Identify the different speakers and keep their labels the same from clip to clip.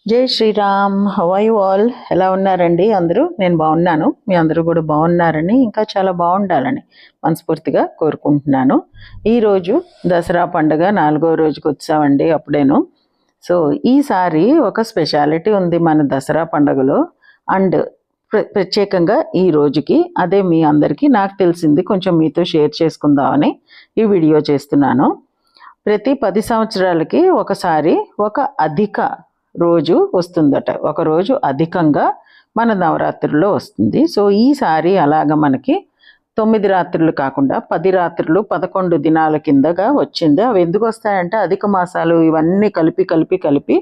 Speaker 1: జై Sriram. How are you all? ఎలా ఉన్నారండి అందరూ? నేను బాగున్నాను. మీ అందరూ కూడా బాగున్నారని, ఇంకా చాలా బాగుండాలని మనస్ఫూర్తిగా కోరుకుంటున్నాను. ఈరోజు దసరా పండుగ 4వ రోజుకి వచ్చామండి అప్పుడేను. సో ఈసారి ఒక స్పెషాలిటీ ఉంది మన దసరా పండుగలో. అండ్ ప్రత్యేకంగా ఈ రోజుకి అదే మీ అందరికీ నాకు తెలిసింది కొంచెం మీతో షేర్ చేసుకుందామని ఈ వీడియో చేస్తున్నాను. ప్రతి 10 సంవత్సరాలకి ఒకసారి ఒక అధిక రోజు వస్తుందట. ఒక రోజు అధికంగా మన నవరాత్రుల్లో వస్తుంది. సో ఈసారి అలాగ మనకి 9 రాత్రులు కాకుండా 10 రాత్రులు 11 దినాల కిందగా వచ్చింది. అవి ఎందుకు వస్తాయంటే అధిక మాసాలు ఇవన్నీ కలిపి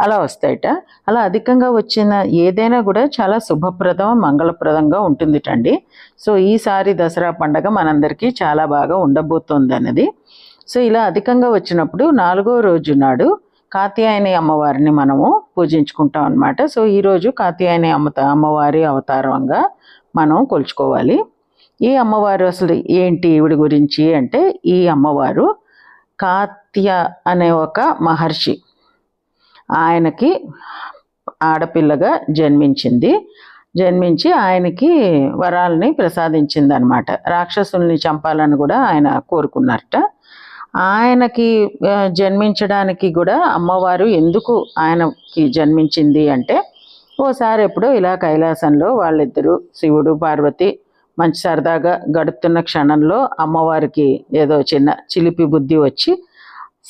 Speaker 1: అలా వస్తాయట. అలా అధికంగా వచ్చిన ఏదైనా కూడా చాలా శుభప్రదం, మంగళప్రదంగా ఉంటుందిటండి. సో ఈసారి దసరా పండగ మనందరికీ చాలా బాగా ఉండబోతోంది అన్నది. సో ఇలా అధికంగా వచ్చినప్పుడు 4వ రోజు నాడు కాత్యాయని అమ్మవారిని మనము పూజించుకుంటాం అన్నమాట. సో ఈరోజు కాత్యాయని అమ్మవారి అవతారంగా మనం కొలుచుకోవాలి. ఈ అమ్మవారు అసలు ఏంటి ఈవిడ గురించి అంటే, ఈ అమ్మవారు కాత్య అనే ఒక మహర్షి ఆయనకి ఆడపిల్లగా జన్మించి ఆయనకి వరాలని ప్రసాదించింది అనమాట. రాక్షసుల్ని చంపాలని కూడా ఆయన కోరుకున్నారట. ఆయనకి జన్మించడానికి కూడా అమ్మవారు ఎందుకు ఆయనకి జన్మించింది అంటే, ఓసారి ఎప్పుడో ఇలా కైలాసంలో వాళ్ళిద్దరూ శివుడు పార్వతి మంచి సరదాగా గడుపుతున్న క్షణంలో అమ్మవారికి ఏదో చిన్న చిలిపి బుద్ధి వచ్చి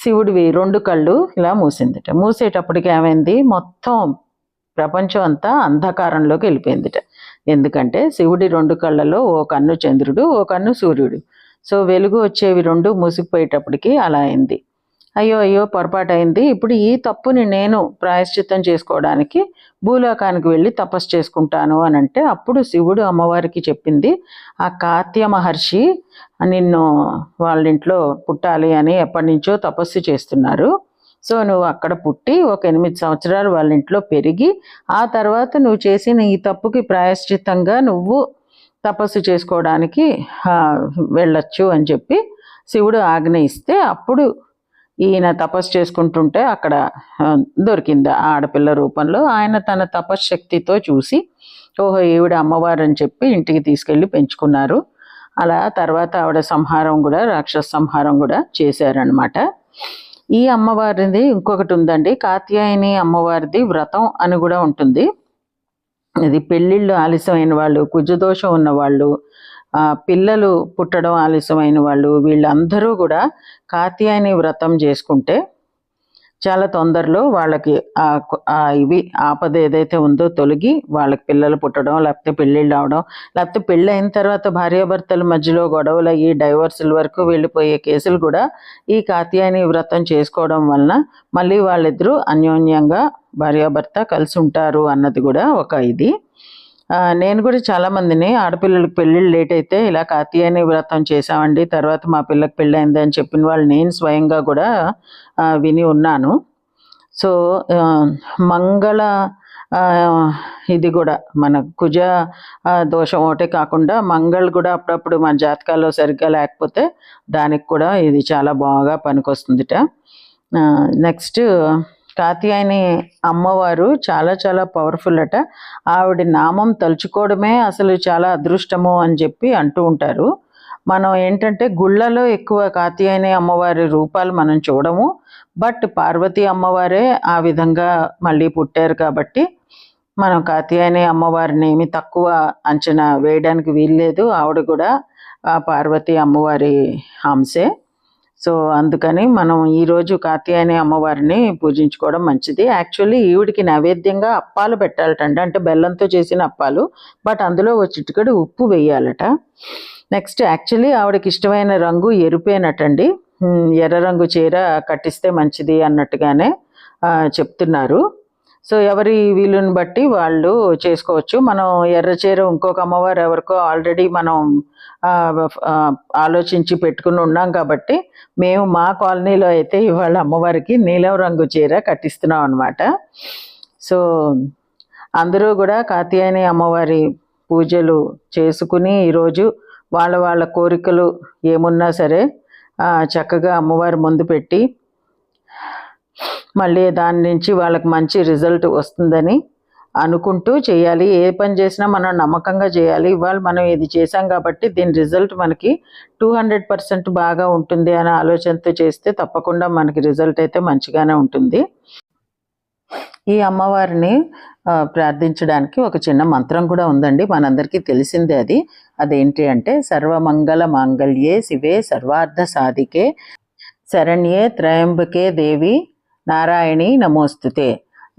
Speaker 1: శివుడివి 2 కళ్ళు ఇలా మూసిందిట. మూసేటప్పటికి ఏమైంది, మొత్తం ప్రపంచం అంతా అంధకారంలోకి వెళ్ళిపోయిందిట. ఎందుకంటే శివుడి 2 కళ్ళలో ఓ కన్ను చంద్రుడు, ఓ కన్ను సూర్యుడు. సో వెలుగు వచ్చేవి 2 మూసిపోయేటప్పటికి అలా అయింది. అయ్యో పొరపాటు అయింది. ఇప్పుడు ఈ తప్పుని నేను ప్రాయశ్చిత్తం చేసుకోవడానికి భూలోకానికి వెళ్ళి తపస్సు చేసుకుంటాను అని అంటే, అప్పుడు శివుడు అమ్మవారికి చెప్పింది, ఆ కాత్య మహర్షి నిన్ను వాళ్ళ ఇంట్లో పుట్టాలి అని ఎప్పటి నుంచో తపస్సు చేస్తున్నారు. సో నువ్వు అక్కడ పుట్టి ఒక 8 సంవత్సరాలు వాళ్ళ ఇంట్లో పెరిగి, ఆ తర్వాత నువ్వు చేసిన ఈ తప్పుకి ప్రాయశ్చిత్తంగా నువ్వు తపస్సు చేసుకోవడానికి వెళ్ళొచ్చు అని చెప్పి శివుడు ఆజ్ఞ ఇస్తే, అప్పుడు ఈయన తపస్సు చేసుకుంటుంటే అక్కడ దొరికింది ఆడపిల్ల రూపంలో. ఆయన తన తపశ్శక్తితో చూసి, ఓహో ఈవిడ అమ్మవారు అని చెప్పి ఇంటికి తీసుకెళ్ళి పెంచుకున్నారు. అలా తర్వాత ఆవిడ రాక్షస సంహారం కూడా చేశారనమాట. ఈ అమ్మవారిది ఇంకొకటి ఉందండి, కాత్యాయని అమ్మవారిది వ్రతం అని కూడా ఉంటుంది. ఇది పెళ్ళిళ్ళు ఆలస్యమైన వాళ్ళు, కుజదోషం ఉన్నవాళ్ళు, పిల్లలు పుట్టడం ఆలస్యమైన వాళ్ళు, వీళ్ళందరూ కూడా కాత్యాయని వ్రతం చేసుకుంటే చాలా తొందరలో వాళ్ళకి ఇవి ఆపద ఏదైతే ఉందో తొలగి వాళ్ళకి పిల్లలు పుట్టడం, లేకపోతే పెళ్ళిళ్ళు అవడం, లేకపోతే పెళ్ళి అయిన తర్వాత భార్యాభర్తల మధ్యలో గొడవలు అయ్యి డైవర్సుల వరకు వెళ్ళిపోయే కేసులు కూడా ఈ కాత్యాయని వ్రతం చేసుకోవడం వలన మళ్ళీ వాళ్ళిద్దరూ అన్యోన్యంగా భార్యాభర్త కలిసి ఉంటారు అన్నది కూడా ఒక ఇది. నేను కూడా చాలామందిని ఆడపిల్లలకి పెళ్ళిళ్ళు లేట్ అయితే ఇలా కాత్యాయని వ్రతం చేసామండి, తర్వాత మా పిల్లకి పెళ్ళయింది అని చెప్పిన వాళ్ళు నేను స్వయంగా కూడా విని ఉన్నాను. సో మంగళ ఇది కూడా మన కుజ దోషం ఒకటే కాకుండా మంగళ కూడా అప్పుడప్పుడు మన జాతకాల్లో సరిగ్గా లేకపోతే దానికి కూడా ఇది చాలా బాగా పనికొస్తుందిట. నెక్స్ట్ కాత్యాయని అమ్మవారు చాలా చాలా పవర్ఫుల్ అట. ఆవిడ నామం తలుచుకోవడమే అసలు చాలా అదృష్టము అని చెప్పి అంటూ ఉంటారు. మనం ఏంటంటే గుళ్ళలో ఎక్కువ కాత్యాయని అమ్మవారి రూపాలు మనం చూడము, బట్ పార్వతీ అమ్మవారే ఆ విధంగా మళ్ళీ పుట్టారు కాబట్టి మనం కాత్యాయని అమ్మవారిని ఏమి తక్కువ అంచనా వేయడానికి వీల్లేదు. ఆవిడ కూడా ఆ పార్వతీ అమ్మవారి అంశే. సో అందుకని మనం ఈరోజు కాత్యాయని అమ్మవారిని పూజించుకోవడం మంచిది. యాక్చువల్లీ ఈవిడికి నైవేద్యంగా అప్పాలు పెట్టాలటండి, అంటే బెల్లంతో చేసిన అప్పాలు, బట్ అందులో ఒక చిటికెడు ఉప్పు వేయాలట. నెక్స్ట్ యాక్చువల్లీ ఆవిడకి ఇష్టమైన రంగు ఎరుపేనటండి. ఎర్ర రంగు చీర కట్టిస్తే మంచిది అన్నట్టుగానే చెప్తున్నారు. సో ఎవరి వీలుని బట్టి వాళ్ళు చేసుకోవచ్చు. మనం ఎర్ర చీర ఇంకొక అమ్మవారు ఎవరికో ఆల్రెడీ మనం ఆలోచించి పెట్టుకుని ఉన్నాం కాబట్టి మేము మా కాలనీలో అయితే ఇవాళ అమ్మవారికి నీలం రంగు చీర కట్టిస్తున్నాం అనమాట. సో అందరూ కూడా కాత్యాయని అమ్మవారి పూజలు చేసుకుని ఈరోజు వాళ్ళ కోరికలు ఏమున్నా సరే చక్కగా అమ్మవారి ముందు పెట్టి మళ్ళీ దాని నుంచి వాళ్ళకి మంచి రిజల్ట్ వస్తుందని అనుకుంటూ చేయాలి. ఏ పని చేసినా మనం నమ్మకంగా చేయాలి. ఇవాళ మనం ఇది చేసాం కాబట్టి దీని రిజల్ట్ మనకి 200% బాగా ఉంటుంది అనే ఆలోచనతో చేస్తే తప్పకుండా మనకి రిజల్ట్ అయితే మంచిగానే ఉంటుంది. ఈ అమ్మవారిని ప్రార్థించడానికి ఒక చిన్న మంత్రం కూడా ఉందండి, మనందరికీ తెలిసిందే అది. అదేంటి అంటే సర్వమంగళ మాంగళ్యే శివే సర్వార్థ సాధికే శరణ్యే త్రయంబకే దేవి నారాయణి నమోస్తుతే.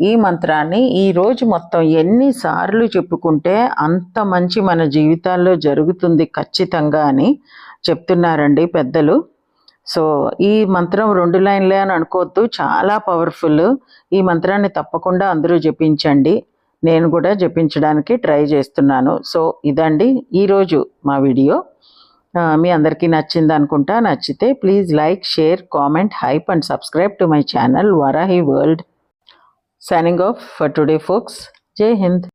Speaker 1: ఈ మంత్రాన్ని ఈరోజు మొత్తం ఎన్నిసార్లు చెప్పుకుంటే అంత మంచి మన జీవితాల్లో జరుగుతుంది ఖచ్చితంగా అని చెప్తున్నారండి పెద్దలు. సో ఈ మంత్రం 2 లైన్లే అని అనుకోవద్దు, చాలా పవర్ఫుల్. ఈ మంత్రాన్ని తప్పకుండా అందరూ జపించండి. నేను కూడా జపించడానికి ట్రై చేస్తున్నాను. సో ఇదండి ఈరోజు మా వీడియో. మీ అందరికీ నచ్చింది అనుకుంటా. నచ్చితే please like, share, comment, hype and subscribe to my channel Varahi World. Signing off for today folks. Jai Hind.